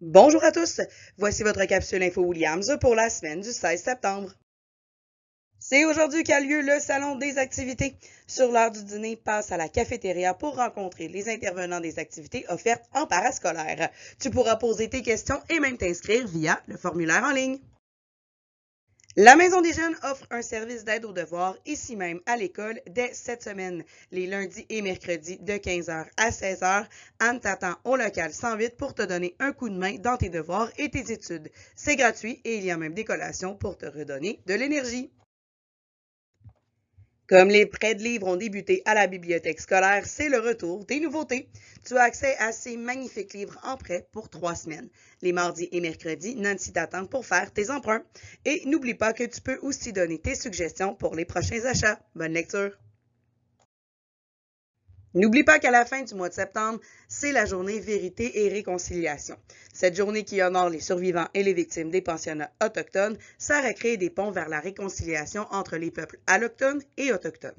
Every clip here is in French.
Bonjour à tous, voici votre capsule Info Williams pour la semaine du 16 septembre. C'est aujourd'hui qu'a lieu le Salon des activités. Sur l'heure du dîner, passe à la cafétéria pour rencontrer les intervenants des activités offertes en parascolaire. Tu pourras poser tes questions et même t'inscrire via le formulaire en ligne. La Maison des Jeunes offre un service d'aide aux devoirs ici même à l'école dès cette semaine, les lundis et mercredis de 15h à 16h. Anne t'attend au local 108 pour te donner un coup de main dans tes devoirs et tes études. C'est gratuit et il y a même des collations pour te redonner de l'énergie. Comme les prêts de livres ont débuté à la bibliothèque scolaire, c'est le retour des nouveautés. Tu as accès à ces magnifiques livres en prêt pour 3 semaines. Les mardis et mercredis, Nancy t'attend pour faire tes emprunts. Et n'oublie pas que tu peux aussi donner tes suggestions pour les prochains achats. Bonne lecture! N'oublie pas qu'à la fin du mois de septembre, c'est la journée Vérité et Réconciliation. Cette journée qui honore les survivants et les victimes des pensionnats autochtones sert à créer des ponts vers la réconciliation entre les peuples allochtones et autochtones.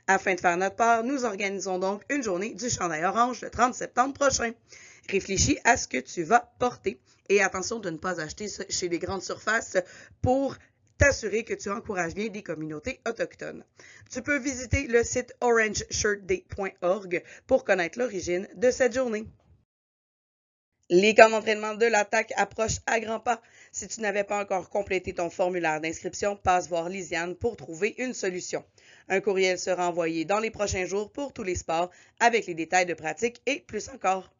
Afin de faire notre part, nous organisons donc une journée du chandail orange le 30 septembre prochain. Réfléchis à ce que tu vas porter et attention de ne pas acheter chez les grandes surfaces pour t'assurer que tu encourages bien des communautés autochtones. Tu peux visiter le site orangeshirtday.org pour connaître l'origine de cette journée. Les camps d'entraînement de l'attaque approchent à grands pas. Si tu n'avais pas encore complété ton formulaire d'inscription, passe voir Lisiane pour trouver une solution. Un courriel sera envoyé dans les prochains jours pour tous les sports avec les détails de pratique et plus encore.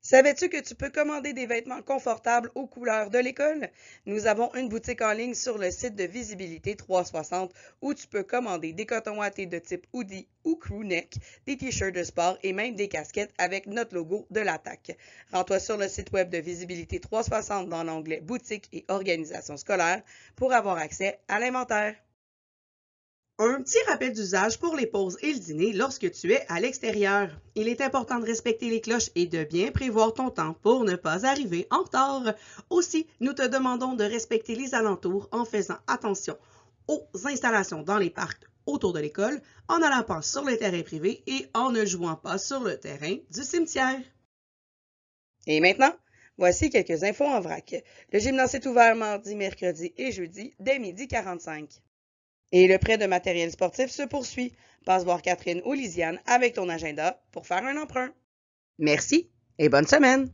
Savais-tu que tu peux commander des vêtements confortables aux couleurs de l'école? Nous avons une boutique en ligne sur le site de Visibilité 360 où tu peux commander des cotons wattés de type hoodie ou crewneck, des t-shirts de sport et même des casquettes avec notre logo de l'attaque. Rends-toi sur le site web de Visibilité 360 dans l'onglet Boutique et organisation scolaire pour avoir accès à l'inventaire. Un petit rappel d'usage pour les pauses et le dîner lorsque tu es à l'extérieur. Il est important de respecter les cloches et de bien prévoir ton temps pour ne pas arriver en retard. Aussi, nous te demandons de respecter les alentours en faisant attention aux installations dans les parcs autour de l'école, en n'allant pas sur le terrain privé et en ne jouant pas sur le terrain du cimetière. Et maintenant, voici quelques infos en vrac. Le gymnase est ouvert mardi, mercredi et jeudi dès 12h45. Et le prêt de matériel sportif se poursuit. Passe voir Catherine ou Lisiane avec ton agenda pour faire un emprunt. Merci et bonne semaine!